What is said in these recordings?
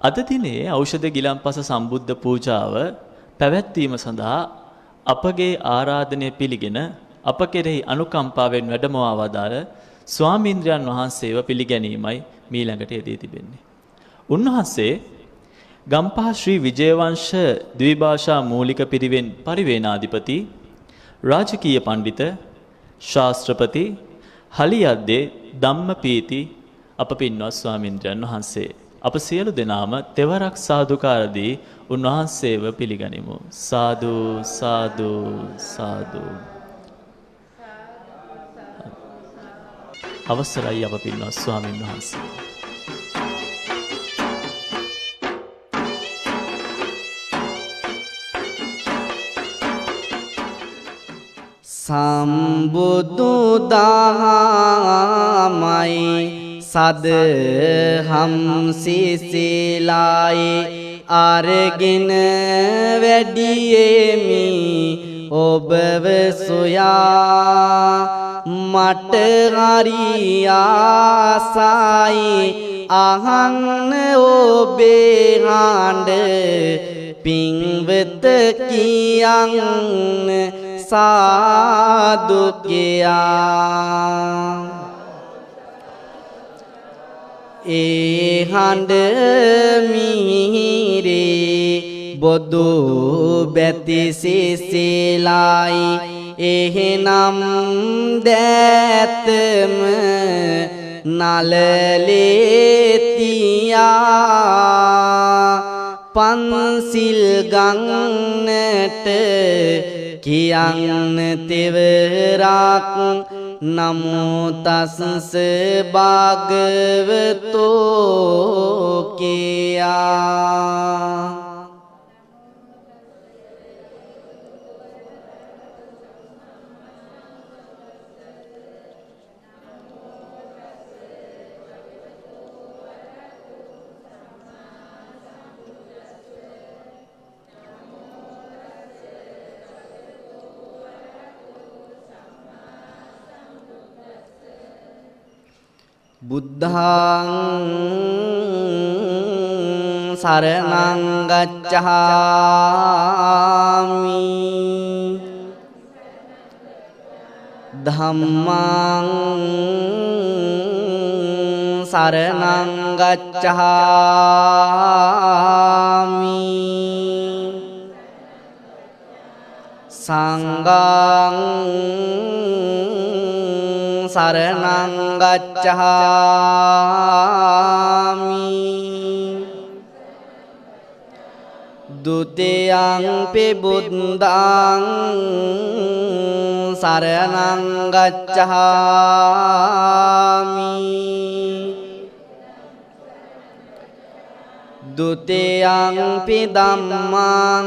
අද දිනේ ඖෂධ ගිලන්පස සම්බුද්ධ පූජාව පැවැත්වීම සඳහා අපගේ ආරාධනය පිළිගෙන අප කෙරෙහි අනුකම්පාවෙන් වැඩමවා වදාළ ස්වාමීන්ද්‍රයන් වහන්සේව පිළිගැනීමයි මීළඟට යෙදී තිබෙන්නේ. උන්වහන්සේ ගම්පහ ශ්‍රී විජයවංශ ද්විභාෂා මූලික පිරිවෙන් පරිවේනාධිපති, රාජකීය පඬිත, ශාස්ත්‍රපති, හලියද්දේ ධම්මපීති අප පින්වත් ස්වාමීන්ද්‍රයන් වහන්සේ. අප සියලු දෙනාම තෙවරක් සාදුකාර දී උන්වහන්සේව පිළිගනිමු. සාදු සාදු සාදු. අවසරයි අප පින්වත් ස්වාමීන් වහන්සේ. සම්බුදු දහමයි සදහම් සිසිලායි අරගෙන වැඩියෙමි ඔබව සොයා මට හරි ආසයි අහන්න ඔබේ හඬ පින්වත කියන්න සාදු කියා ඒ හඬ මිහිරේ බොදු බැති සිසිලායි එහෙනම් දැතම නලලේ තියා පන්සිල් ගන්නට කියන්න තෙවරක් නමෝ තස්ස භගවතෝ කියා බුද්ධං සරණං ගච්ඡාමි ධම්මං සරණං ගච්ඡාමි සංඝං සරණං ගච්ඡාමි ဒုတိယံ පි බුද්ධං සරණං ගච්ඡාමි ဒုတိယံ පි ධම්මං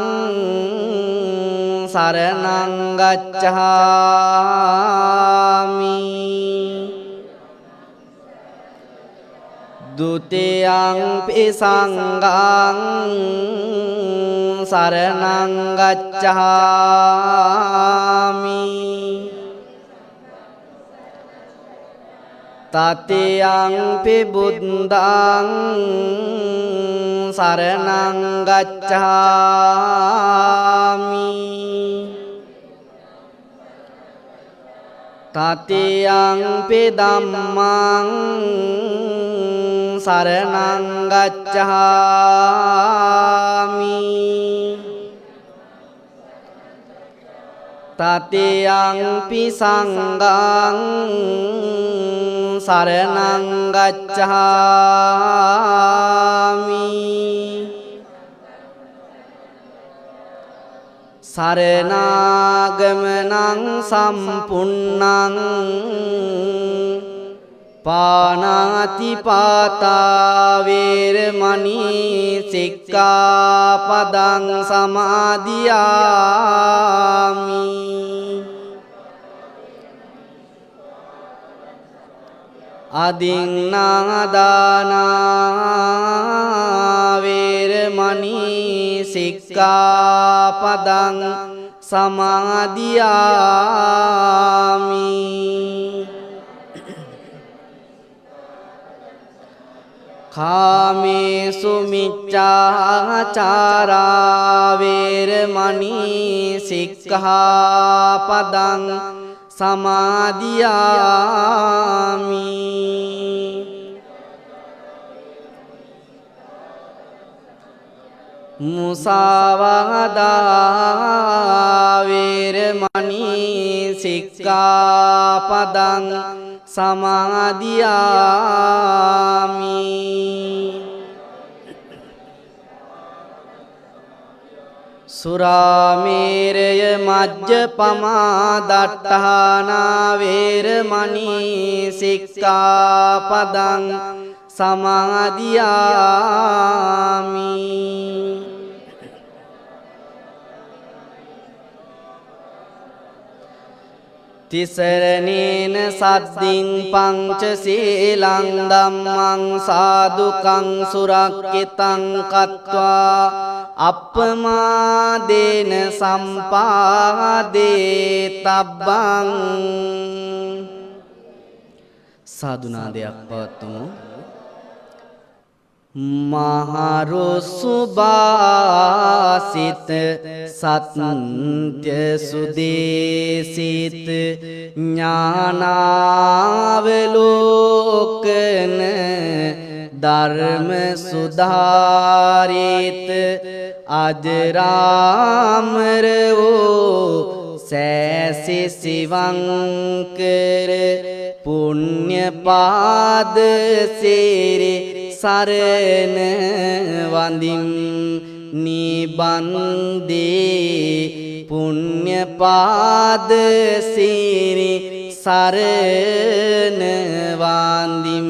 සරණං ගච්ඡාමි ဒုတိယံ පි සංඝං සරණං ගච්ඡාමි တတိယံ පි බුද්ධං සරණං ගච්ඡාමි တတိယံ පි ධම්මං සරණං ගච්ඡාමි တတိယံ පි සංඝං සරණං ගච්ඡාමි สารณากมนังสัมปุณนังปานาติปาตาเวรมณีสิกขาปดังสมาธิยามิอดิงนาดานาเวรมณีสิกขาปดังสมาธิยามิ කාමේසු මිච්ඡාචාරා වේරමණී සික්ඛාපදං සමාදියාමි මුසාවාදා වේරමණී සික්ඛාපදං සමාදියාමි සුරාමේරය මජ්ජපමා දට්ඨානා වේරමණී සික්ඛාපදං සමාදියාමි තිසරණේන සද්දින් පංච සීලං ධම්මං සාදුකං සුරක්කිතං කତ୍වා අප්පමාදේන සම්පාදේ තබ්බං සාදුනාදයක් පවත්වමු මහරුසුභාසිත සත්‍ය සුදේසිත ඥානාවලෝකන ධර්ම සුධාරිත අජරාමර වූ සෑසි සිවංකර පුණ්‍ය පාද සේරේ සරණ වඳිම් නිබන්දේ පුණ්‍ය පාද සීරි සරණ වඳිම්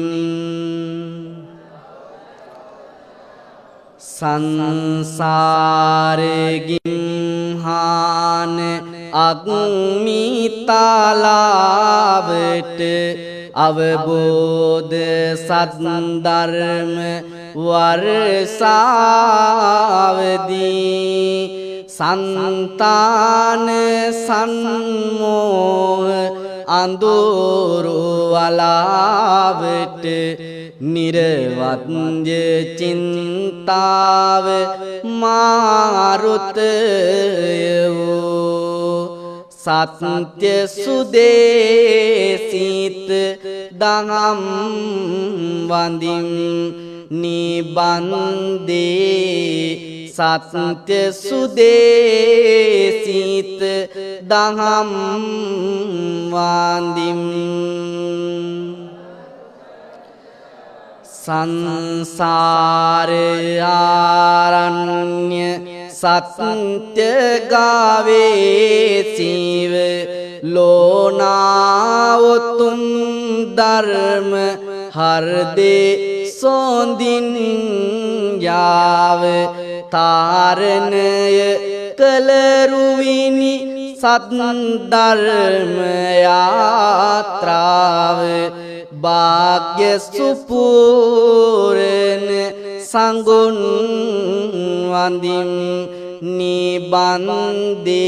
සංසාරගිම්හාන අග්මිතාලාවට අවබෝධ සත්ධර්ම වර්ෂාවදී සන්තාන සන්මෝහ අඳුරු වලාවට නිර්වත්‍ය චින්තාව මාරුතය වූ සත්‍ය සුදේසිත දහම් වඳිම් නිබන්දේ සත්‍ය සුදේසිත දහම් වඳිම් සංසාර ආරණ්‍ය සත්‍ය ගාවේ සීව ලෝනාවතුම් ධර්ම හර්දේ සොඳින් යාව තාරණය කලරුවිනි සත්ධර්ම යාත්‍රාව භාග්‍ය සුපූරණ සංගුන් වඳිම් නිබන්දේ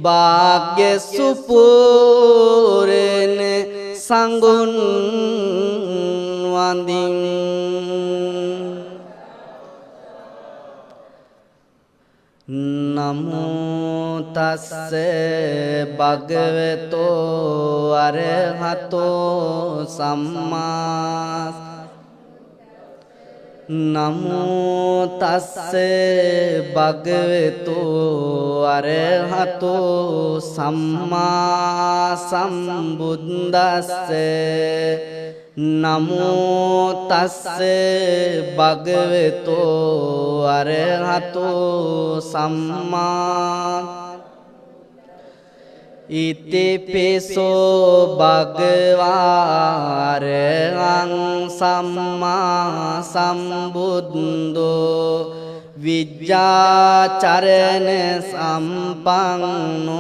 භාග්‍ය සුපූරණ සංගුන් වඳිම් නමෝ තස්ස භගවතෝ අරහතෝ සම්මා නමෝ තස්ස භගවතෝ අරහතෝ සම්මා සම්බුද්දස්ස නමෝ තස්ස භගවතෝ අරහතෝ සම්මා ඉතිපිසෝ භගවාරං සම්මා සම්බුද්දෝ විජ්ජාචරණ සම්පන්නෝ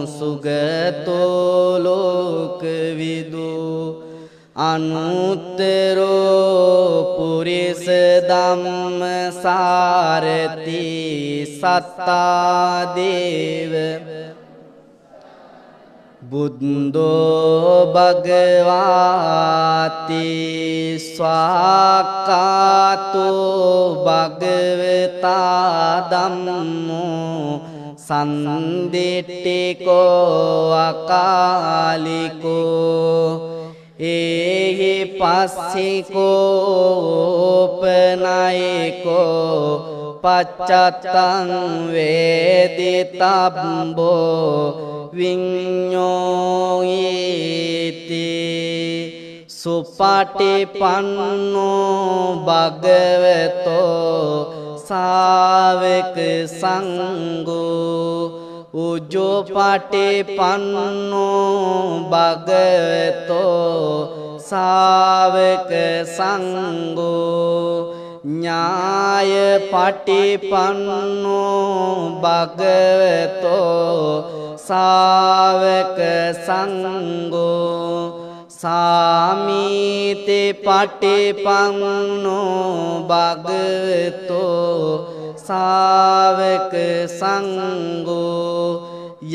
සුගතෝ ලෝකවිදු අනුත්තරෝ පුරිස ධම්ම සාරති සත්තා දේව බුද්ධෝ භගවාති ස්වාක්ඛාතෝ භගවතා ධම්මෝ සන්දිට්ඨිකෝ අකාලිකෝ ඒහි පස්සිකෝ උපනයිකෝ පච්චත්තං වේදිතබ්බෝ විඤ්ඤෝයිති සුපටිපන්නෝ භගවතෝ සාවක සංඝෝ උජ්ජෝපටිපන්නෝ භගවතෝ සාවක සංඝෝ ඥාය පටිපන්නෝ භගවතෝ සාවක සංඝෝ සාමීති පටිපන්නෝ භගවතෝ සාවක සංඝෝ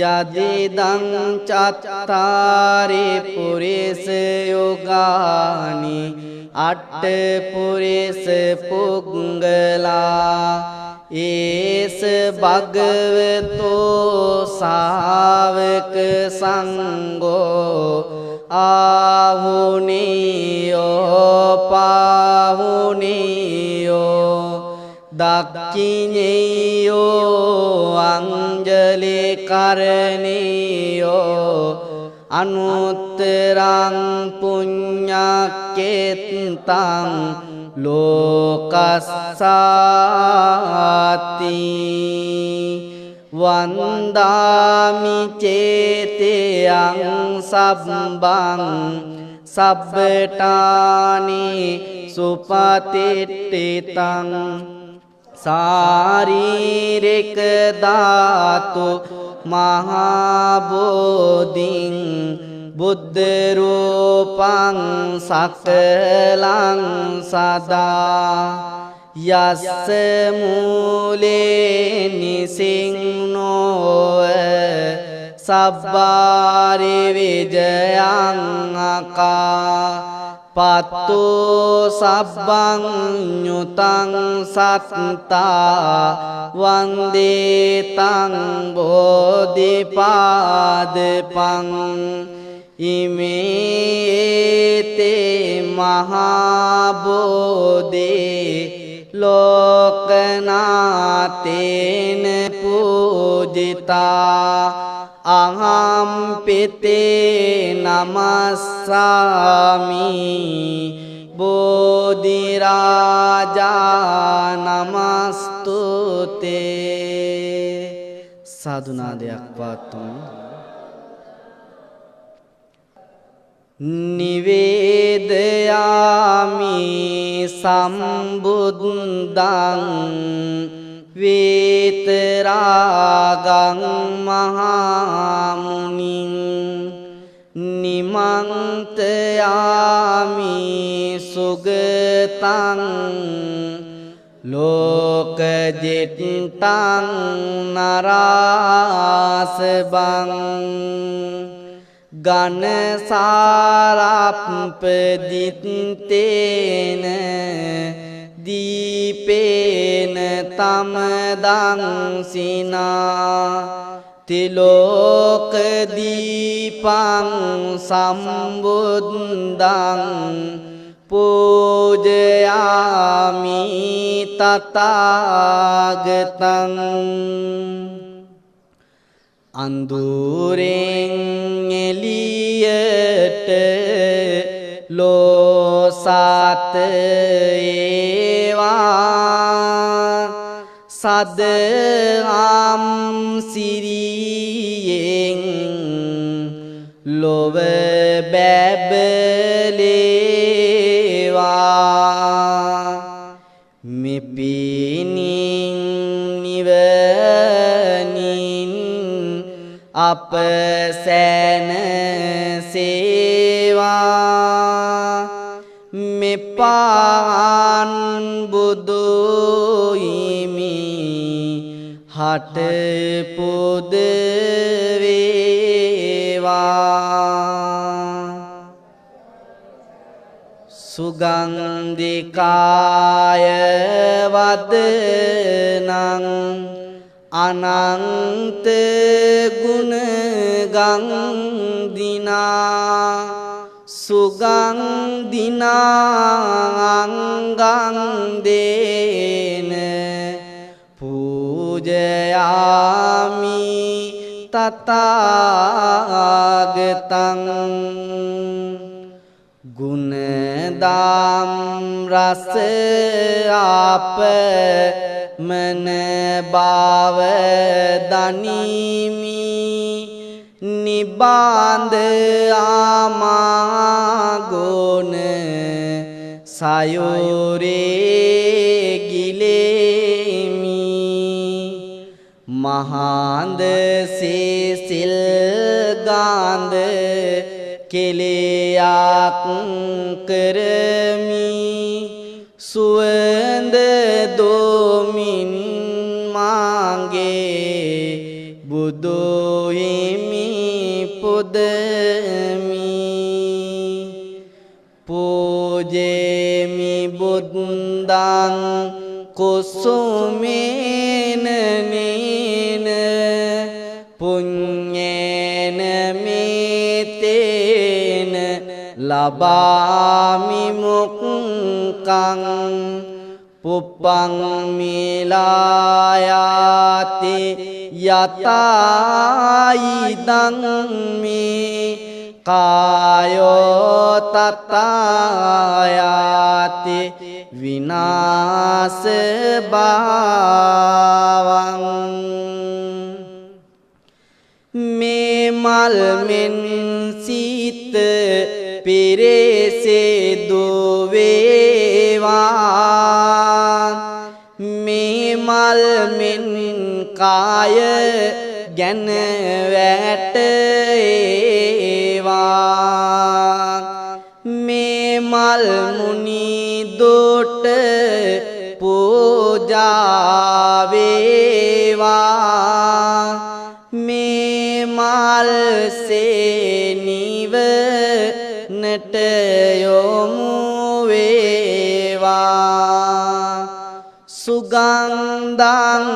යදිදං චත්තාරි පුරිස යෝගානි අට්ඨ පුරිස පුග්ගලා ඒස භගවතෝ සාවක සංඝෝ ආහුනියෝ පාහුනියෝ දක්ඛිනේයෝ අංජලි කරණීයෝ අනුත්තරං පුඤ්ඤක්කෙත්තං ලෝකස්සාති වන්දාමි චේතයං සබ්බං සබ්බටානි සුපතිට්ඨිතං සාරීරික ධාතු මහා බෝධින් බුද්ධ රූපං සකලං සදා යස්ස මූලේ නිසින්නෝ සබ්බාරි විජයං අකා පත්තු සබ්බං ඤුතං සත්තා වන්දේ තං බෝධිපාදපං ඉමේතේ මහා බෝධි ලෝකනාතේන පූජිතා අහම් පිතේ නමස්සාමි බෝධි රාජා නමස්තුතේ සාදුනාදයක් පාතුමි නිවේදයාමි සම්බුද්ධං වේතරාගං මහාමුනිං නිමන්තයාමි සුගතං ලෝකජිත්තං නරාසබං ගනසාරප්පදිත්තේන දීපේන තමදං සිනා තිලෝක දීපං සම්බුද්ධං පූජයාමි තථාගතං අඳුරෙන් එළියට ලෝසත් ඒවා සදහම් සිරියෙන් ලොව බැබලේවා මෙපිනින් නිවනින් අප සැනසේවා මෙපාන් බුදු හිමි හට පුද වේවා සුගන්ධිකාය වදනං අනන්ත ගුණ ගංදිනා සුගන්ධිනාංගං දේන පූජයාමි තථාගතං ගුණදාම් රස ආප මන භාව දනිමි නිබාඳ ආමාගුණ සයෝරේ ගිලෙමි මහාන්ද සිසිල් ගාන්ධ කෙලයක් කරමි සුවඳ දෝමින් මාගේ බුදු හිමි පොදමි පූජේමි බුද්දං කුසුමේන නේන පුඤ්ඤේන මේතේන ලබාමි මුක්ඛං පුප්පං මිලායාති යතයිදං මේ කායෝ තත්තායාති විනාශ භාවං මේ මල් මෙන් සීත පිරේසේ දුවේවා මේ මල් මෙන් කාය ගැන වැටේවා මේ මල් මුනි දොට පූජා වේවා මේ මල් සේනිව නට යොමු වේවා සුගන්ධං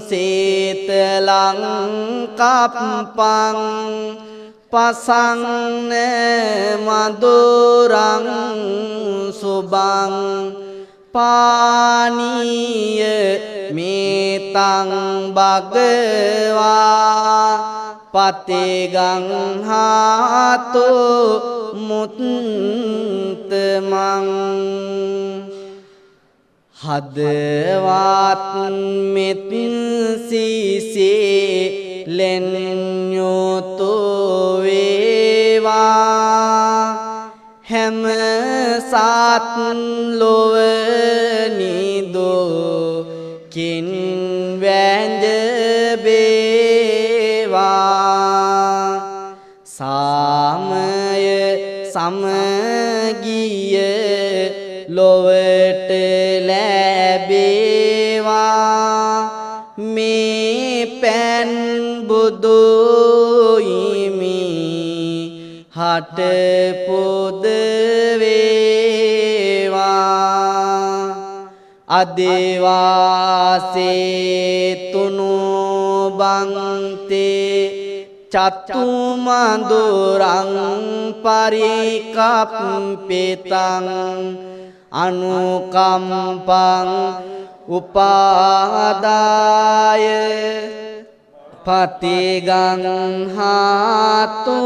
සීතලං කප්පං පසන්න මధుරං සුබං පානීය මේතං භගවා පතේගං හාතෝ මුත්තමං හදවත් මෙත් සිසේ ලෙන්යොතු වේවා හැම සත් ලොව නිදෝ කින් වැඳ බේවා සාමය සමගිය ලොවට ලැබේවා මේ පෑන් බුදු හිමි හට පොද වේවා අදේවාසේ තුනු බන්තේ චත්තු මඳුරං පරිකප්පිතං අනුකම්පං උපාදාය පතිගං හාතු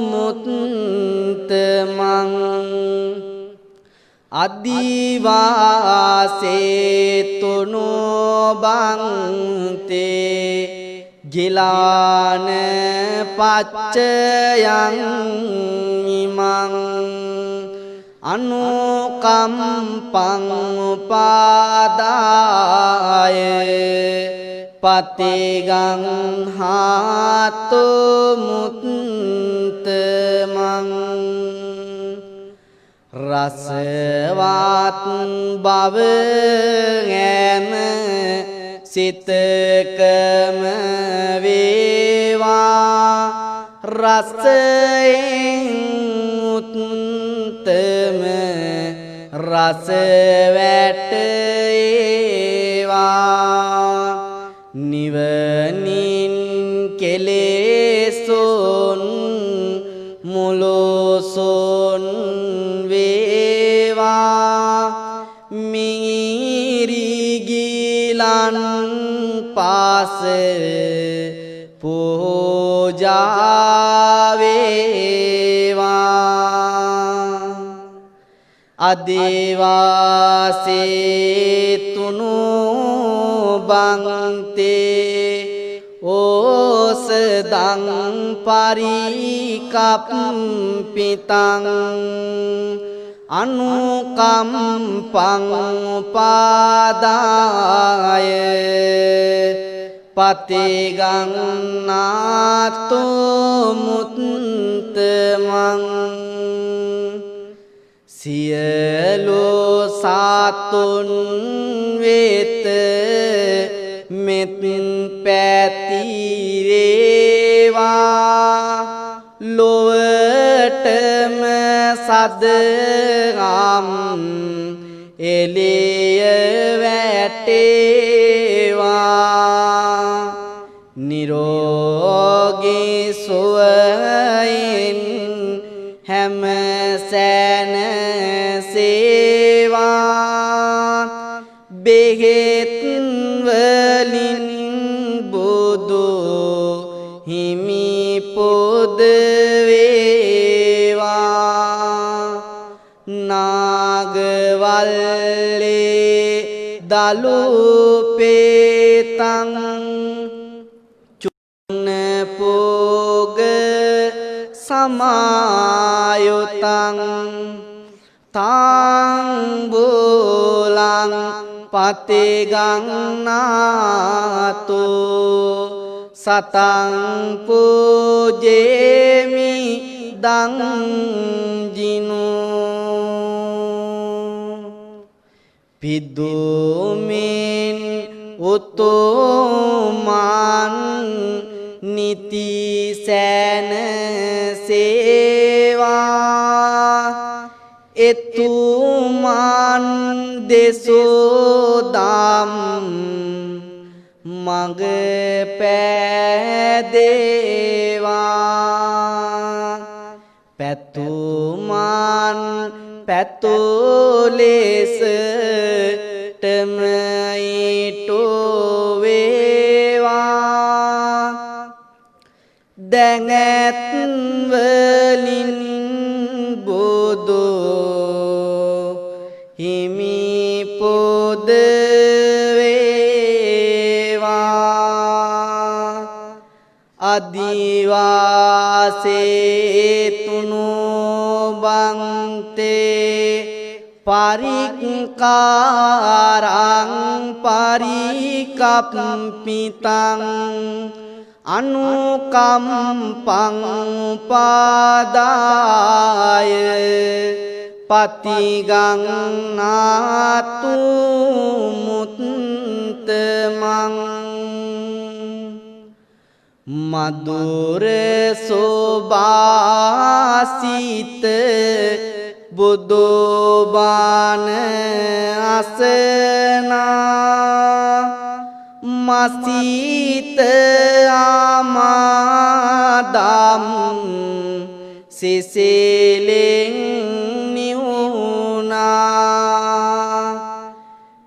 මුත්තමං අදිවාසේ තුනු බන්තේ ගිලාන පච්චයං ඉමං අනුකම්පං උපාදාය පතිගං හාතු මුත්තමං රසවත් බව හැම සිතකම වේවා රසයෙන් උත්තම රස වැටේවා නිවනින් කෙලෙසොන් මුලොසොන් වේවා මිරිගිලන් පාස පූජා වේවා අදේවාසේතුනු බන්තේ ඕසදං පරිකප්පිතං අනුකම්පං උපාදාය පතිගන්නාතු මුත්තමං සියලු සාතුන් වෙත මෙත් පැතිරේවා ලොවටම සදහම් එළිය වැටේවා නිරෝගී සුවයෙන් හැම සැනසේවා බෙහෙත් වලින් බුදු හිමි පොද වේවා නාගවල්ලේ දලුපේතං චුන්න පෝග සමායුතං තාංබුලං පතිගන්නාතු සතං පූජේමි දං ජිනු පිදුමින් උතුමන් නිතිසැනසේවා එතුමන් දෙසෝදම් මඟ පෑදේවා පැතුමන් පැතුලෙසටම ඉටු වේවා දැඟැත් වලින් බුදු හිමි පොද වේවා අදිවාසේතුනු බන්තේ පරික්කාරං පරිකප්පිතං අනුකම්පං උපාදාය පතිගන්නාතු මුත්තමං මధుර සෝභාසිත බුදුබණ අසනා මසිත ආමාදම් සිසිලෙන් නිවුනා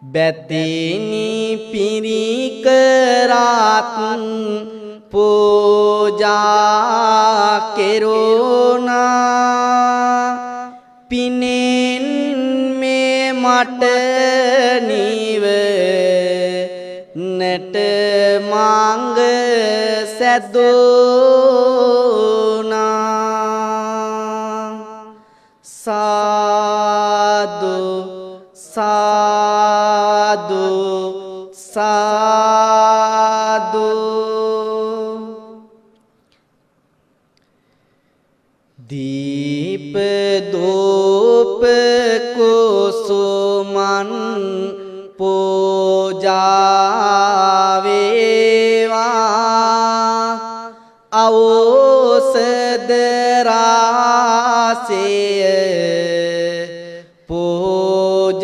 බැතිනි පිරිකරත් පූජා කෙරුණා පිනෙන් මේ මට නිවනට මඟ සැදුණා සාදු සාදු සාදු දීප දූප කුසුමන් පූජා වේවා අවෝස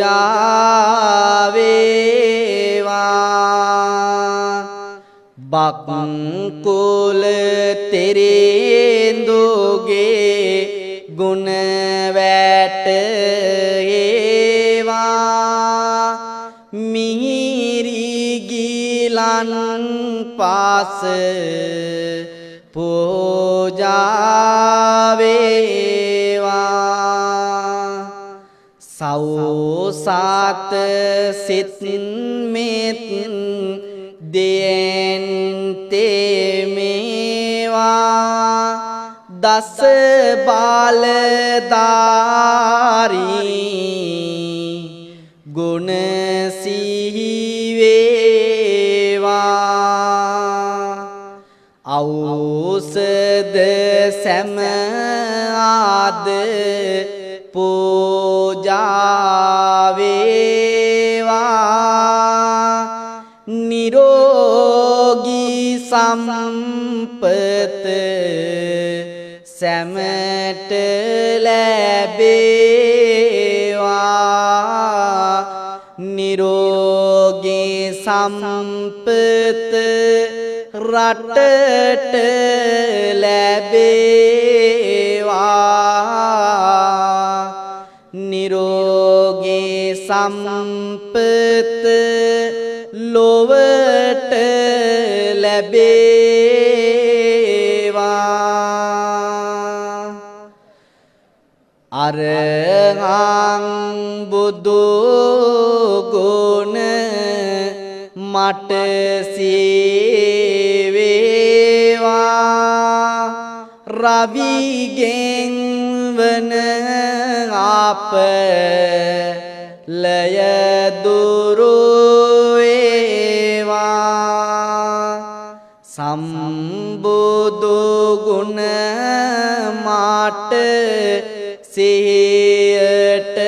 පූජා වේවා බක්කුල තෙරේන්දුගේ ගුණ වැටේවා මිහිරි ගිලන් පාස පූජා වේවා සෞසාත සිත් මෙත් දෙයෙන් තෙමේවා දස බාලධාරී ගුණ සිහි වේවා ඖෂධ සැම ආද පූජා වේවා නිරෝගී සම්පත සැමට ලැබේවා නිරෝගී සම්පත රටට ලැබේවා නිරෝගී සම්පත ලොවට ලැබේවා අරහං බුදු ගුණ මට සීවේවා රවිගෙන් වන අප ලය දුරු වේවා සම්බුදු ගුණ මාට සිහියට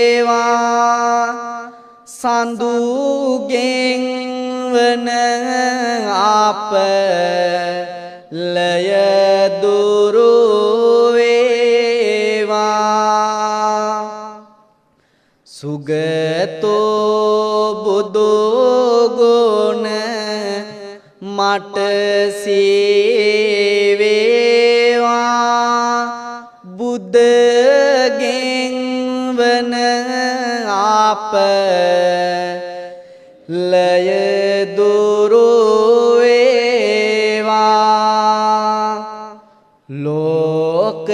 ඒවා සඳුගෙන් වන අප ලය දුරු වේවා සුගතෝ බුදු ගුණ මට සීවේවා බුදගෙන් වන අප ලය දුරු වේවා ලෝක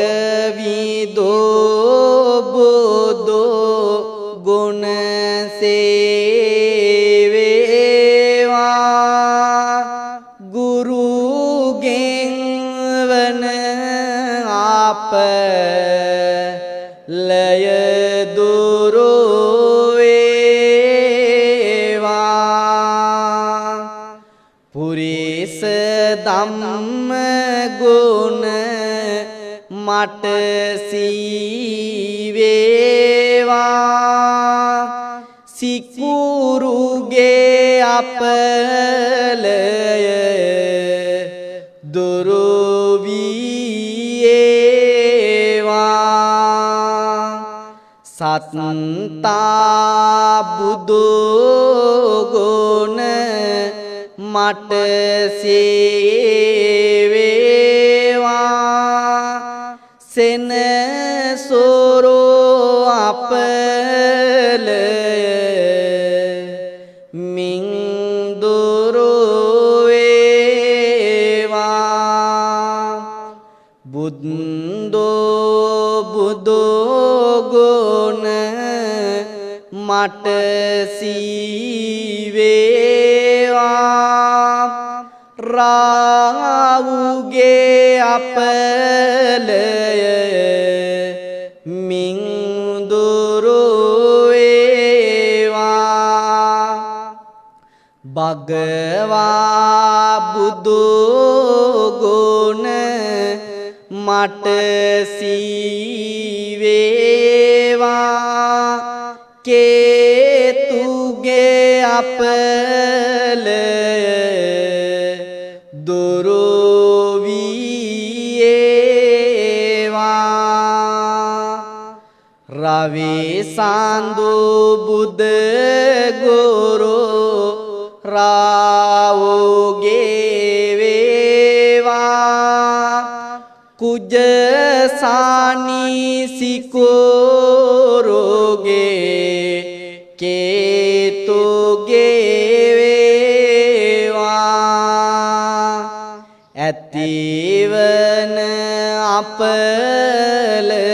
විදු බුදු ගුණ සේවේවා ගුරුගෙන් වන අප ලය දුරු වේවා පුරිස ධම්ම ගුණ මට සීවේවා සිකුරුගේ අපලය දුරු වේවා සත්තා බුදු ගුණ මට සීවේවා සෙනසුරු අපලය මින් දුරු වේවා බුද්ධෝ බුදු ගුණ මට සීවේවා රාවුගේ අපලය මින් දුරු වේවා භගවා බුදු ගුණ මට සීවේවා කේතුගේ අපලය දුරු වේවා රවී සඳු බුද ගුරු රාවෝගේ වේවා කුජ සානිසිකුරුගේ කේතුගේ වේවා ඇතිවන අපලය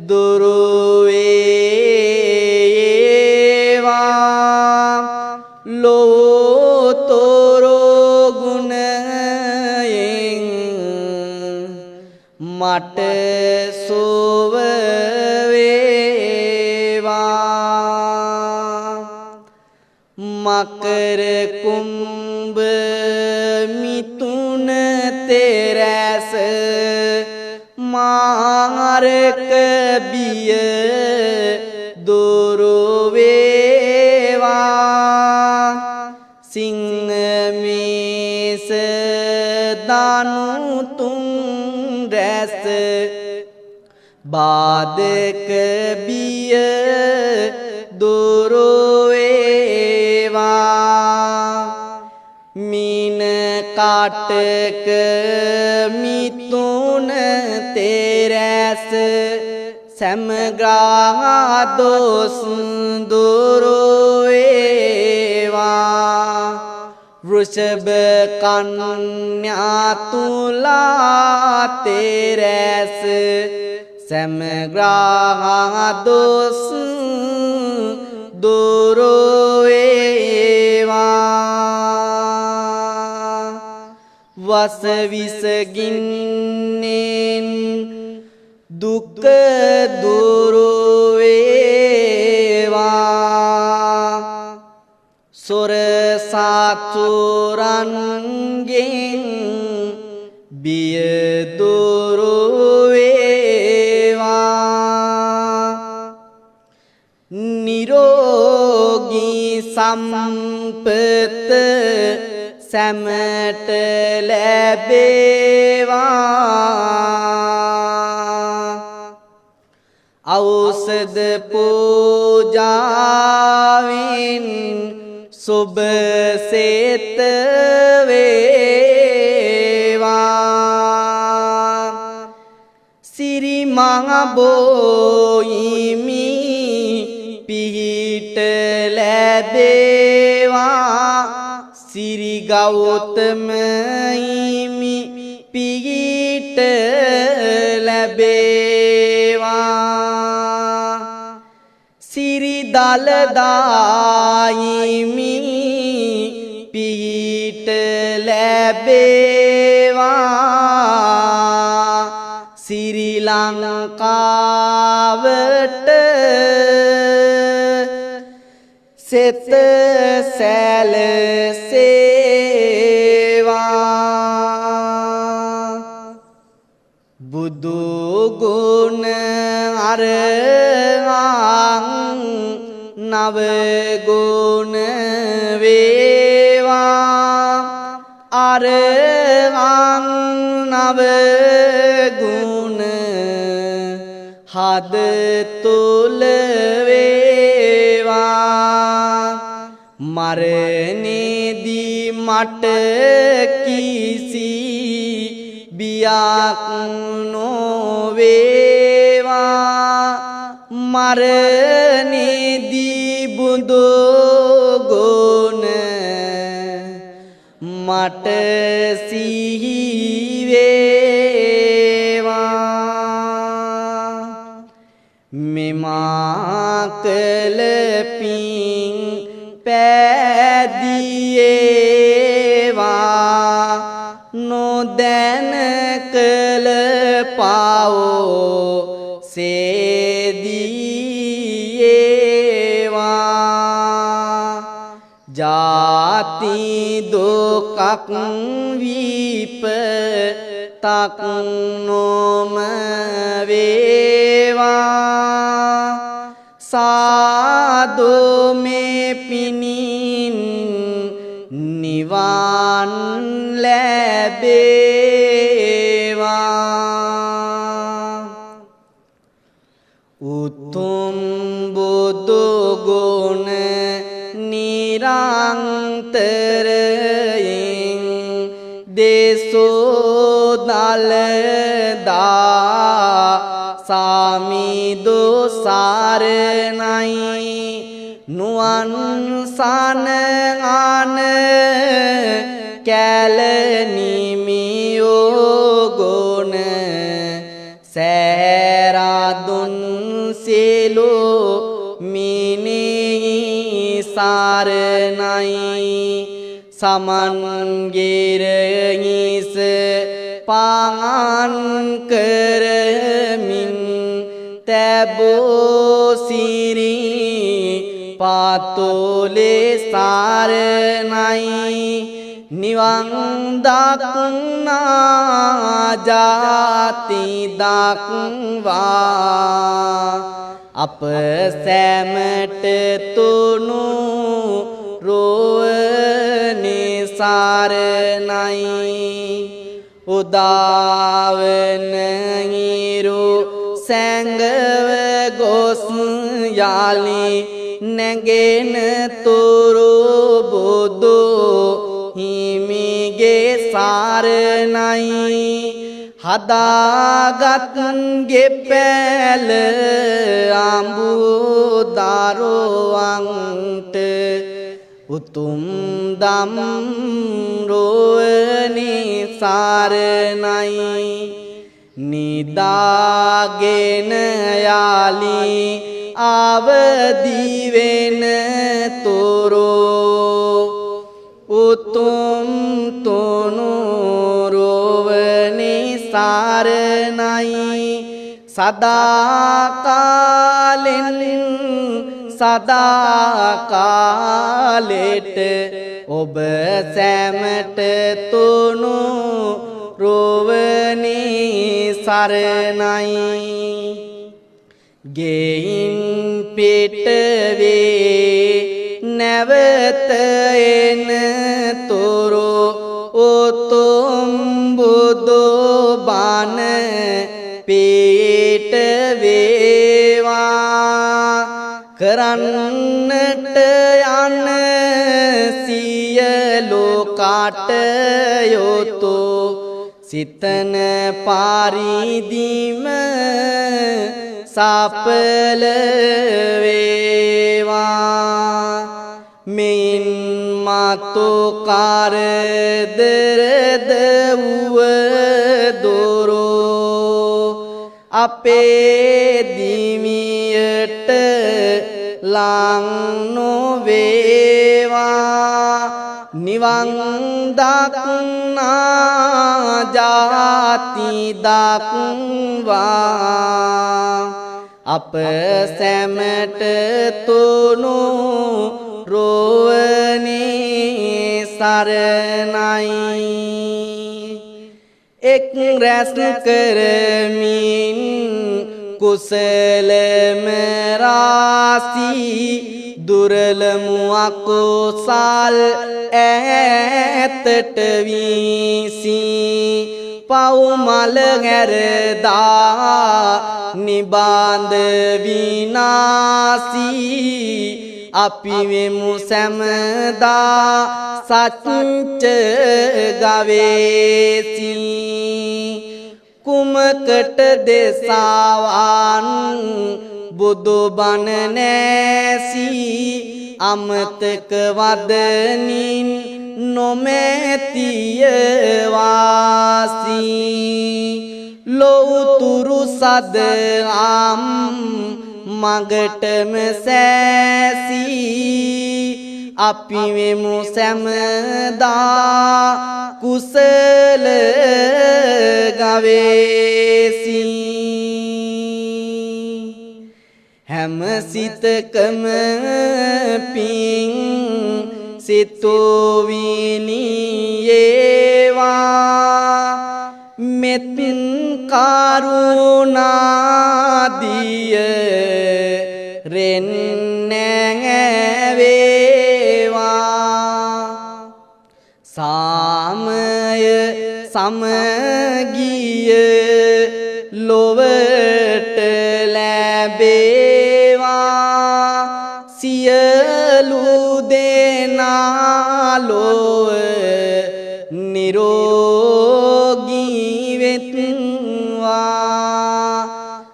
දුරු වේවා ලෝතර ගුණයෙන් මට සුව වේවා මකර කුම්භ මිථුන තෙරැස මාරක බිය දුරු වේවා සිංහ මේස දනු තුන් රැස බාධක බිය දුරු වේවා මීන කාටක මිථුන තෙරැස සමග්‍රහ දොස් දුරු වේවා වෘෂභ කන්‍යා තුලා තෙරැස සමග්‍රහ දොස් දුරු වේවා වස විසගින්නෙන් දුක්ඛ දුරු වේවා සොර සාතුරන්ගෙන් බිය දුරු වේවා නිරෝගී සම්පත සැමට ලැබේවා ඖෂධ පූජාවෙන් සුබ සේත වේවා සිරි මහ බෝයිමි පිහිට ලැබේවා සිරි ගෞතම හිමි පිහිට ලැබේවා සිරි දලදායිමි පිහිට ලැබේවා සිරි ලංකාවට සෙත සැලසේවා බුදු ගුණ අරහං නව ගුණ වේවා අරහං නව ගුණ හද තුල වේවා මරණේදී මට කිසි බියක් නොවේවා මරණේදී බුදු ගුණ මට සිහි වේවා මෙමා කළ පින් පැදියේවා නොදැන කළ පවෝ සේදීයේවා ජාති දුකක් විපතක් නොම වේවා සාදු මේ පිනින් නිවන් ලැබේවා බුදු ගුණ නිරන්තරයෙන් දේසෝ දලදා සාමිදු සරණයි නුවන් සන ආන කැලනිමියෝ ගුණ සෑරදුන් සිලෝ මිනී සරණයි සමන්ගිරගිස පාන් කරමින් තැබෝ සිරි පාතෝලේ සරණයි නිවන් දක්නා ජාති දක්වා අප සැමට තුනු රෝවනේ සරණයි උදාවන හිරු සැඟව ගොස් යාලි නැගෙන තුරු බුදු හිමිගේ සරණයි හදාගත් ගෙපැල අඹුදරුවන්ට උතුම් දම් රෝවනේ සරණයි නිදාගෙන යාලි අවදි වෙන තුරෝ උතුම් තුනුරෝවනේ සරණයි සදාකාලෙන් සදාකාලෙට ඔබ සැමට තුනු රෝවනේ සරණයි ගෙයින් පිටවේ නැවත එන තුරු උතුම් බුදු බණ පිට වේවා කරන්නට යන සියලු කටයුතු සිතන පරිදිම සඵල වේවා මෙයින් මතු කරදරද වූ දොරෝ අපේ දිමියට ලං නොවේවා නිවන් දක්නා ජාති දක්වා අප සැමට තුනු රෝවනේ සරණයි එක් රැස් කරමින් කුසලම රාසී දුර්ලභ අකුසල් ඈතට වීසී පව්මල හැරදා නිබාඳ විනාසී අපි වෙමු සැමදා සත්‍ය ගවේසී කුමකට දෙසාවන් බුදු බණ නැසී අමතක වදනින් නොමැතිය වාසී ලෝතුරු සදම් මගටම සෑසී අපි වෙමු සැමදා කුසල ගවේසී හැම සිතකම පිං සිතෝ විනියේවා මෙත්තින් කරුණාදිය රෙන් නැවේවා සාමය සමගිය ලොවට ලැබේවා සියලු දෙනා ලොව නිරෝගී වෙත්වා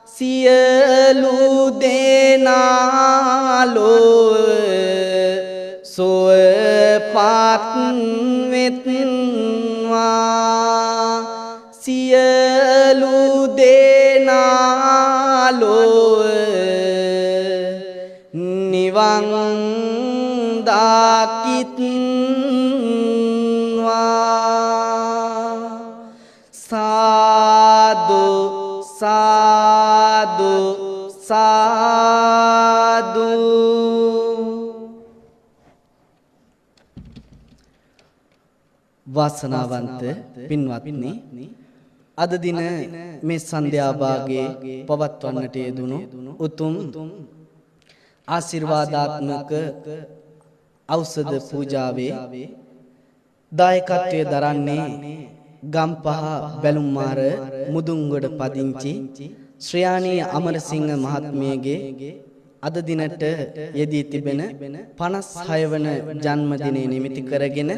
සියලු දෙනා ලොව සුවපත් වෙත්වා සියලු දෙනා ලොව නිවන් දකිත්වා සාදු සාදු සාදු වාසනාවන්ත පින්වත්නි අද දින මේ සන්ධ්‍යා භාගයේ පවත්වන්නට යෙදුණු උතුම් ආශිර්වාදාත්මක ඖෂධ පූජාවේ දායකත්වයේ දරන්නේ ගම්පහ බැලුම්මාර මුදුන්ගොඩ පදිංචි ශ්‍රියාණී අමරසිංහ මහත්මියගේ අද දිනට යෙදී තිබෙන 56 වන ජන්මදිනය නිමිති කරගෙන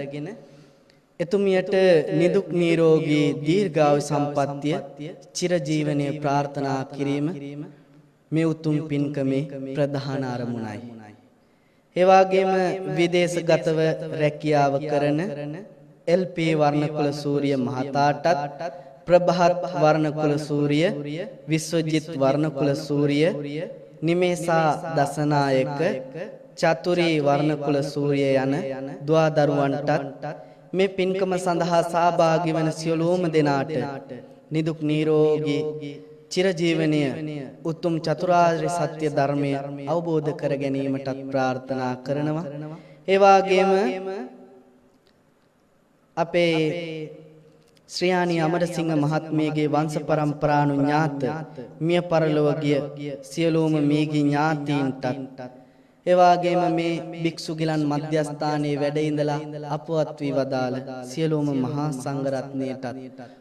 එතුමියට නිදුක් නිරෝගී දීර්ඝායු සම්පන්නිය චිරජීවනයේ ප්‍රාර්ථනා කිරීම මේ උතුම් පින්කමේ ප්‍රධාන අරමුණයි. ඒ වගේම විදේශගතව රැකියාව කරන එල්.පී. වර්ණකුල සූරිය මහතාටත් ප්‍රභාත් වර්ණකුල සූරිය විශ්වජිත් වර්ණකුල සූරිය නිමේසා දසනායක චතුරී වර්ණකුල සූරිය යන දුවදරුවන්ටත් මේ පින්කම සඳහා සහභාගී වන සියලුම දෙනාට නිදුක් නිරෝගී චිරජීවනය උතුම් චතුරාර්ය සත්‍ය ධර්මය අවබෝධ කර ගැනීමටත් ප්‍රාර්ථනා කරනවා. ඒ වගේම අපේ ශ්‍රියාණී අමරසිංහ මහත්මියගේ වංශ පරම්පරාණු ඥාත මිය පරලොව ගිය සියලුම මේගේ ඥාතීන්ටත් ඒ වගේම මේ භික්ෂු ගිලන් මධ්‍යස්ථානයේ වැඩ ඉඳලා අපවත් වී වදාළ සියලුම මහා සංඝරත්නයටත්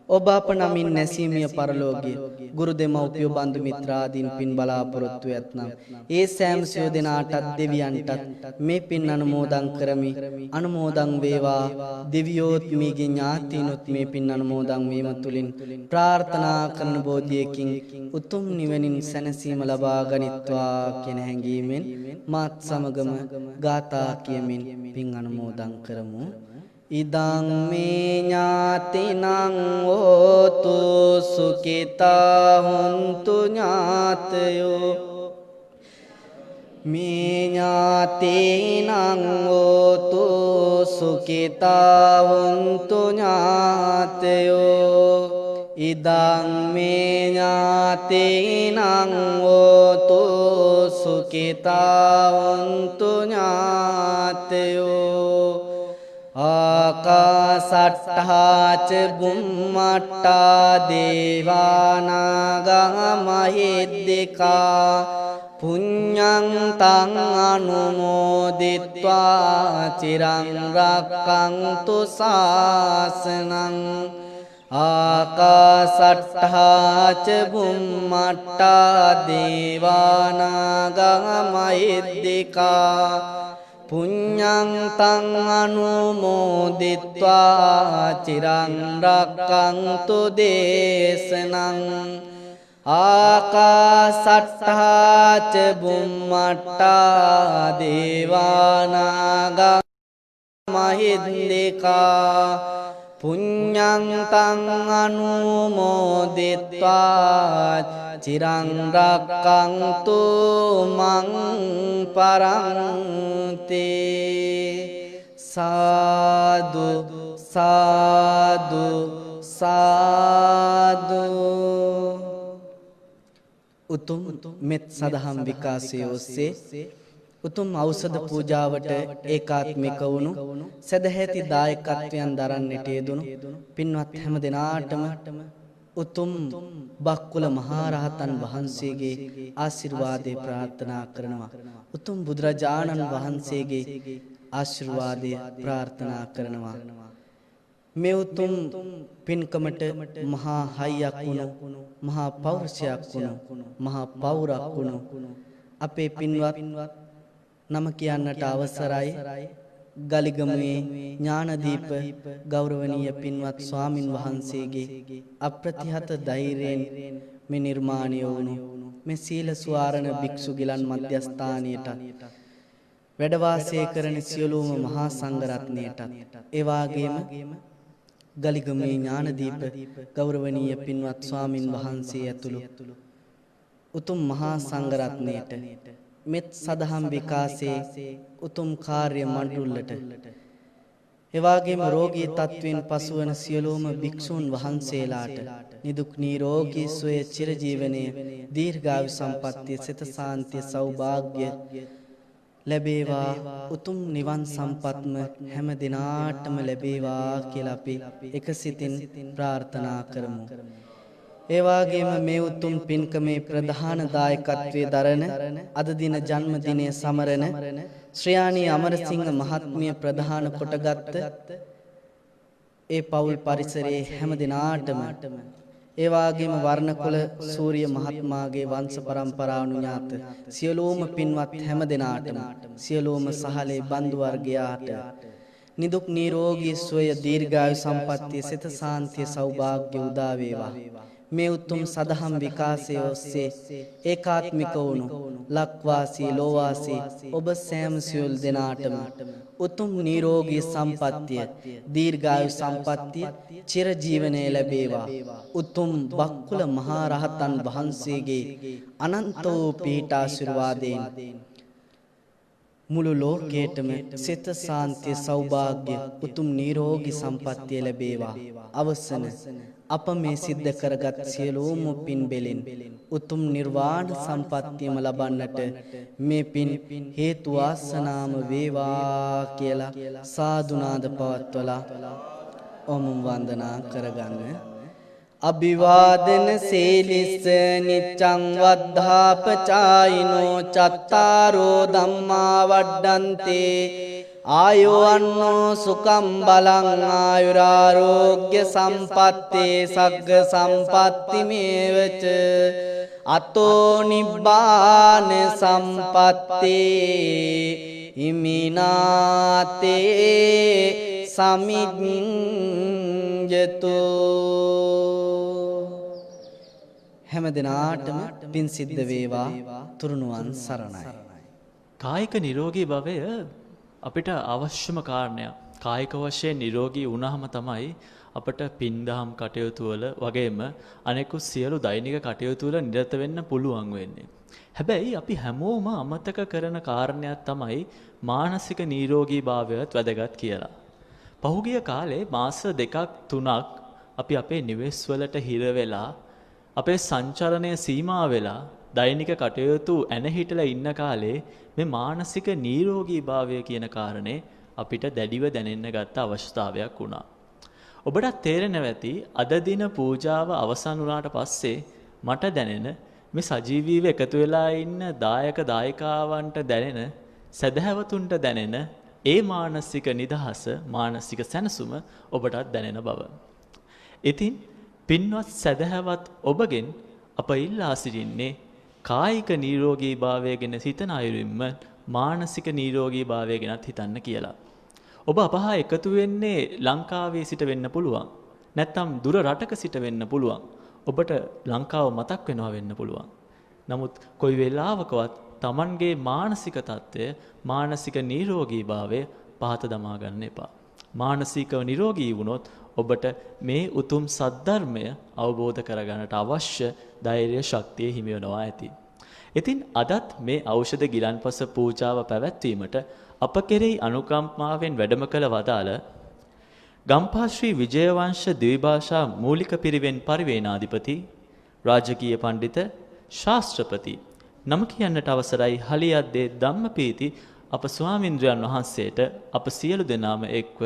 ඔබ අප නමින් නැසීමිය පරලෝකීය ගුරු දෙමව්පියෝ බන්දු මිත්‍රාදීන් පින් බලාපොරොත්තු ඇතනම් ඒ සෑම සියලු දෙනාටත් දෙවියන්ටත් මේ පින් අනුමෝදන් කරමි අනුමෝදන් වේවා දෙවියෝත් මේගේ ඥාතීනොත් මේ පින් අනුමෝදන් වීම තුලින් ප්‍රාර්ථනා කරන බෝධියකින් උතුම් නිවනින් සැනසීම ලබා ගනිත්වා කියන හැඟීමෙන් මාත් සමගම ගාථා කියමින් පින් අනුමෝදන් කරමු. ඉදං මේ ඥාතිනං හෝතු සුඛිතා හොන්තු ඥාතයෝ මේ ඥාතිනං හෝතු සුඛිතා හොන්තු ඥාතයෝ ඉදං මේ ඥාතිනං හෝතු සුඛිතා හොන්තු ඥාතයෝ ආකාසට්ඨා ච බුම්මට්ඨා දේවානාගා මහිද්దికා පුඤ්ඤං තං අනුමෝදිත්වා චිරං රක්ඛන්තු ශාසනං ආකාසට්ඨා ච බුම්මට්ඨා දේවානාගා මහිද්దికා පුඤ්ඤං තං අනුමෝදිත්වා චිරං රක්ඛන්තු දේශනං ආකාසට්ඨා ච බුම්මට්ඨා දේවානාගා මහිද්దికා පුඤ්ඤං තං අනුමෝදිත්වා චිරං රක්ඛන්තු මං පරන්ති සාදු සාදු සාදු උතුම් මෙත් සදහම් විකාශය ඔස්සේ උතුම් ඖෂධ පූජාවට ඒකාත්මික වුණු සදැහැති දායකත්වයන් දරන්නට යෙදුණු පින්වත් හැම දෙනාටම උතුම් බක්කුල මහරහතන් වහන්සේගේ ආශිර්වාදේ ප්‍රාර්ථනා කරනවා. උතුම් බුදුරජාණන් වහන්සේගේ ආශිර්වාදය ප්‍රාර්ථනා කරනවා. මේ උතුම් පින්කමට මහා හයියක් වුණු මහා පෞරුෂයක් වුණු මහා පෞරක් වුණු අපේ පින්වත් නම කියන්නට අවසරයි. ගලිගමුවේ ඥානදීප ගෞරවනීය පින්වත් ස්වාමින් වහන්සේගේ අප්‍රතිහත ධෛර්යයෙන් මේ නිර්මාණය වුණු මේ සීල සුවාරණ භික්ෂු ගිලන් මධ්‍යස්ථානයට වැඩ වාසය කරන සියලුම මහා සංඝ රත්නයටත් ඒ වගේම ගලිගමුවේ ඥානදීප ගෞරවනීය පින්වත් ස්වාමින් වහන්සේ ඇතුළු උතුම් මහා සංඝ රත්නයට මෙත් සදහම් විකාශයේ උතුම් කාර්ය මණ්ඩලයට එවාගේම රෝගී තත්වෙන් පසුවන සියලුම භික්ෂූන් වහන්සේලාට නිදුක් නිරෝගී සුවය චිරජීවනයේ දීර්ඝායු සම්පන්නිය සිත සාන්තිය සෞභාග්‍ය ලැබේවා උතුම් නිවන් සම්පත්ම හැම දිනාටම ලැබේවා කියලා අපි එකසිතින් ප්‍රාර්ථනා කරමු. ඒ වගේම මේ උතුම් පින්කමේ ප්‍රධාන දායකත්වයේ දරන අද දින ජන්මදිනය සමරන ශ්‍රියාණී අමරසිංහ මහත්මිය ප්‍රධාන කොටගත් ඒ පවුල් පරිසරයේ හැම දිනාටම ඒ වගේම වර්ණකුල සූර්ය මහත්මයාගේ වංශ පරම්පරානුඥාත සියලුම පින්වත් හැම දිනාටම සියලුම සහලේ බන්දු වර්ගයාට නිදුක් නිරෝගී සුවය දීර්ඝායු සම්පන්නිය සිත සාන්තිය සෞභාග්‍ය උදා වේවා. මේ උතුම් සදහම් විකාශයේ ඔස්සේ ඒකාත්මික වුණු ලක්වාසී ලෝවාසී ඔබ සෑම සියලු දෙනාටම උතුම් නිරෝගී සම්පන්නිය දීර්ඝායු සම්පන්නිය චිරජීවනයේ ලැබේවා. උතුම් බක්කුල මහා රහතන් වහන්සේගේ අනන්ත වූ පීඨ ආශිර්වාදයෙන් මුළු ලෝකයටම සිත සාන්තිය සෞභාග්‍ය උතුම් නිරෝගී සම්පන්නිය ලැබේවා. අවසන අප මේ සිද්ධ කරගත් සියලුම පින් බෙලෙන් උතුම් නිර්වාණ සම්පන්නියම ලබන්නට මේ පින් හේතු වාසනාම වේවා කියලා සාදුනාද පවත්වලා ඔමුම් වන්දනා කරගන්න. අභිවාදන සීලිස්ස නිච්ඡං වද්ධාපචායිනෝ චත්තාරෝ ධම්මා වඩ්ඩන්තේ ආයුවන්නෝ සුකම් බලං ආයුරාරෝග්‍ය සම්පත්තේ සග්ග සම්පatti මේවච අතෝ නිබ්බාන සම්පත්තේ හිමිනාතේ සමිඤ්ඤතු. හැම දිනාටම පින් සිද්ධ වේවා. තුරුණුවන් සරණයි. කායික නිරෝගී භවය අපිට අවශ්‍යම කාරණයක්. කායික වශයෙන් නිරෝගී වුණාම තමයි අපට පින්දහම් කටයුතු වල වගේම අනෙකුත් සියලු දෛනික කටයුතු වල නිරත වෙන්න පුළුවන් වෙන්නේ. හැබැයි අපි හැමෝම අමතක කරන කාරණයක් තමයි මානසික නිරෝගී භාවයත් වැදගත් කියලා. පහුගිය කාලේ මාස 2ක් 3ක් අපි අපේ නිවෙස් වලට හිර වෙලා අපේ සංචරණය සීමා වෙලා දෛනික කටයුතු ඇනහිටලා ඉන්න කාලේ මේ මානසික නිරෝගී භාවය කියන කාරණේ අපිට දැඩිව දැනෙන්න ගත්ත අවස්ථාවක් වුණා. ඔබටත් තේරෙනවා ඇති අද දින පූජාව අවසන් වුණාට පස්සේ මට දැනෙන මේ සජීවීව එකතු වෙලා ඉන්න දායක දායිකාවන්ට දැනෙන සදහැවතුන්ට දැනෙන ඒ මානසික නිදහස මානසික සැනසුම ඔබටත් දැනෙන බව. ඉතින් පින්වත් සදහැවත් ඔබගෙන් අප ඉල්ලා සිටින්නේ කායික නිරෝගී භාවය ගැන සිතන අයුරින්ම මානසික නිරෝගී භාවය ගැනත් හිතන්න කියලා. ඔබ අපහා එකතු වෙන්නේ ලංකාවේ සිට වෙන්න පුළුවන්. නැත්නම් දුර රටක සිට වෙන්න පුළුවන්. ඔබට ලංකාව මතක් වෙනවා වෙන්න පුළුවන්. නමුත් කොයි වෙලාවකවත් Tamanගේ මානසික තත්ත්වය මානසික නිරෝගී භාවය පහත දමා ගන්න එපා. මානසිකව නිරෝගී වුණොත් ඔබට මේ උතුම් සද්ධර්මය අවබෝධ කරගන්නට අවශ්‍ය ධෛර්ය ශක්තිය හිමි වෙනවා ඇති. ඉතින් අදත් මේ ඖෂධ ගිලන්පස පූජාව පැවැත්වීමට අප කෙරෙහි අනුකම්පාවෙන් වැඩම කළ වදාළ ගම්පහ ශ්‍රී විජයවංශ ද්විභාෂා මූලික පිරිවෙන් පරිවේනාධිපති රාජකීය පඬිත ශාස්ත්‍රපති නම කියන්නට අවසරයි හලියද්දේ ධම්මපීති අප ස්වාමින්ද්‍රයන් වහන්සේට අප සියලු දෙනාම එක්ව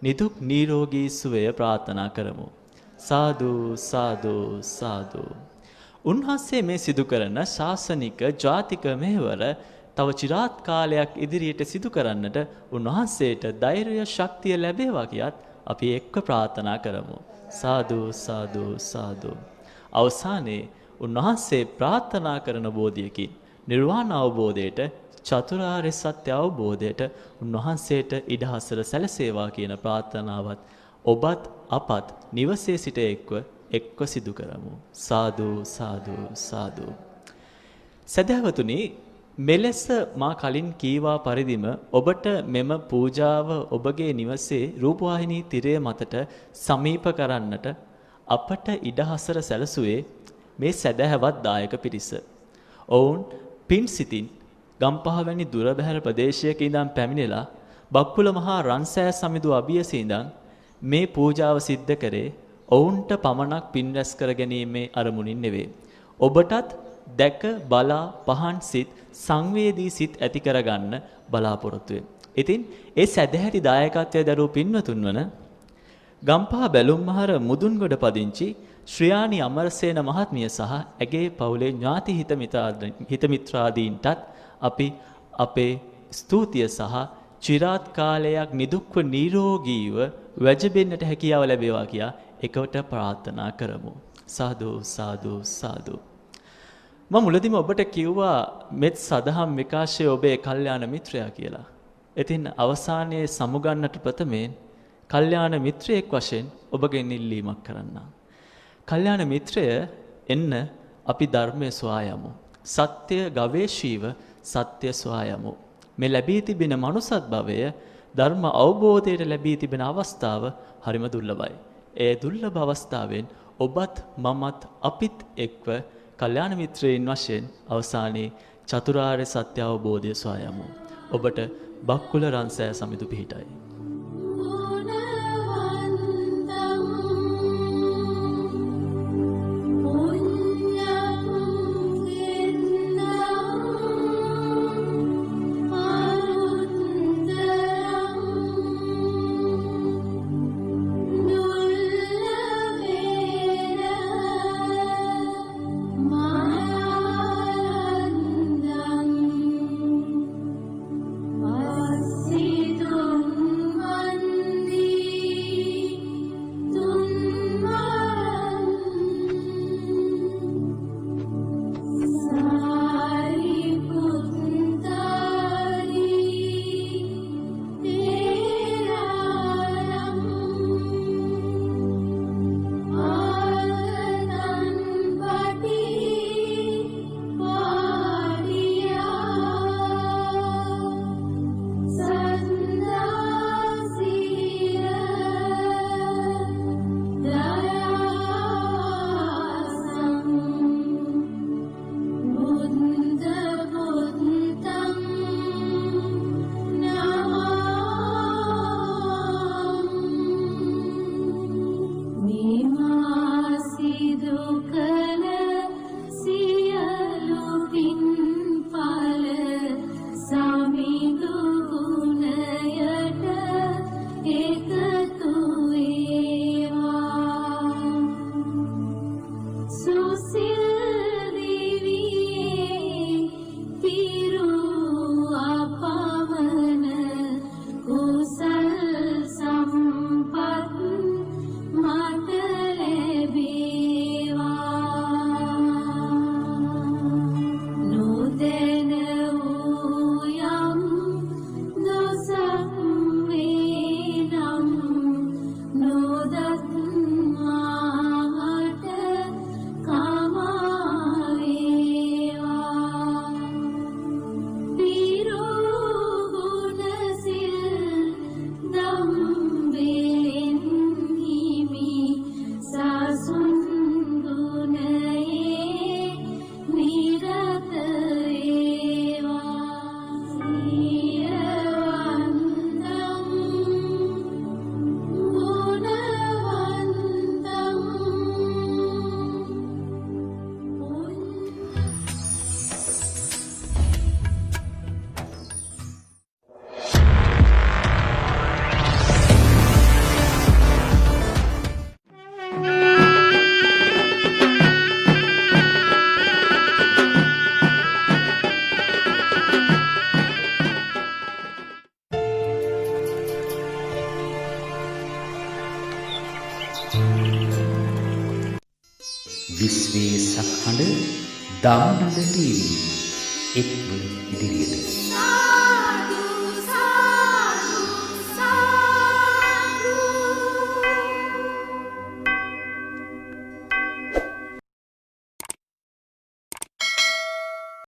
නිදුක් නිරෝගී සුවය ප්‍රාර්ථනා කරමු. සාදු සාදු සාදු. උන්වහන්සේ මේ සිදු කරන ශාසනික ජාතික මෙහෙවර තව চিරාත් කාලයක් ඉදිරියට සිදු කරන්නට උන්වහන්සේට ධෛර්ය ශක්තිය ලැබේවා කියාත් අපි එක්ව ප්‍රාර්ථනා කරමු. සාදු සාදු සාදු. අවසානයේ උන්වහන්සේ ප්‍රාර්ථනා කරන බෝධියකින් නිර්වාණ අවබෝධයට චතුරාර්ය සත්‍ය අවබෝධයට උන්වහන්සේට ඉඩහසර සැලසේවා කියන ප්‍රාර්ථනාවත් ඔබත් අපත් නිවසේ සිට එක්ව සිදු කරමු. සාදු සාදු සාදු. සදහවතුනි, මෙලෙස මා කලින් කීවා පරිදිම ඔබට මෙම පූජාව ඔබගේ නිවසේ රූපවාහිනී තිරය මතට සමීප කරන්නට අපට ඉඩහසර සැලසුවේ මේ සදහවත් දායක පිරිස. ඔවුන් පින් සිතින් ගම්පහ වැනි දුර බැහැර ප්‍රදේශයක ඉඳන් පැමිණිලා බක්කුල මහා රන්සෑ සමිඳු අභියස ඉඳන් මේ පූජාව සිද්ධ කරේ ඔවුන්ට පමණක් පින් රැස් කර ගැනීමේ අරමුණින් නෙවේ. ඔබටත් දැක බලා පහන් සිත් සංවේදී සිත් ඇති කරගන්න බලාපොරොත්තු වෙමි. ඉතින් ඒ සැදැහැති දායකත්වයේ දරූ පින්වතුන් වන ගම්පහ බැලුම්මහර මුදුන්ගොඩ පදිංචි ශ්‍රියානි අමරසේන මහත්මිය සහ ඇගේ පවුලේ ඥාති හිත මිත්‍රාදීන්ටත් අපි අපේ ස්තුතිය සහ චිරාත් කාලයක් නිදුක්ව නිරෝගීව වැජබෙන්නට හැකියාව ලැබේවා කියා එකට ප්‍රාර්ථනා කරමු. සාදු සාදු සාදු. මම මුලදීම ඔබට කිව්වා මෙත් සදහම් විකාශය ඔබේ කල්යාණ මිත්‍රයා කියලා. ඉතින් අවසානයේ සමුගන්නට ප්‍රථමයෙන් කල්යාණ මිත්‍රයෙක් වශයෙන් ඔබගෙන් ඉල්ලීමක් කරන්නම්. කල්යාණ මිත්‍රය එන්න අපි ධර්මයේ සොයා යමු. සත්‍ය ගවේෂීව සත්‍ය සොයා යමු. මේ ලැබී තිබෙන මනුසත් භවය ධර්ම අවබෝධයට ලැබී තිබෙන අවස්ථාව හරිම දුර්ලභයි. ඒ දුර්ලභ අවස්ථාවෙන් ඔබත් මමත් අපිත් එක්ව කල්යාණ මිත්‍රයින් වශයෙන් අවසානයේ චතුරාර්ය සත්‍ය අවබෝධය සොයා යමු. ඔබට බක්කුල රන්සෑ සමිඳු පිහිටයි. විශ්වයේ සක්හඬ දම්නද ටීවී එක්ව ඉදිරියට.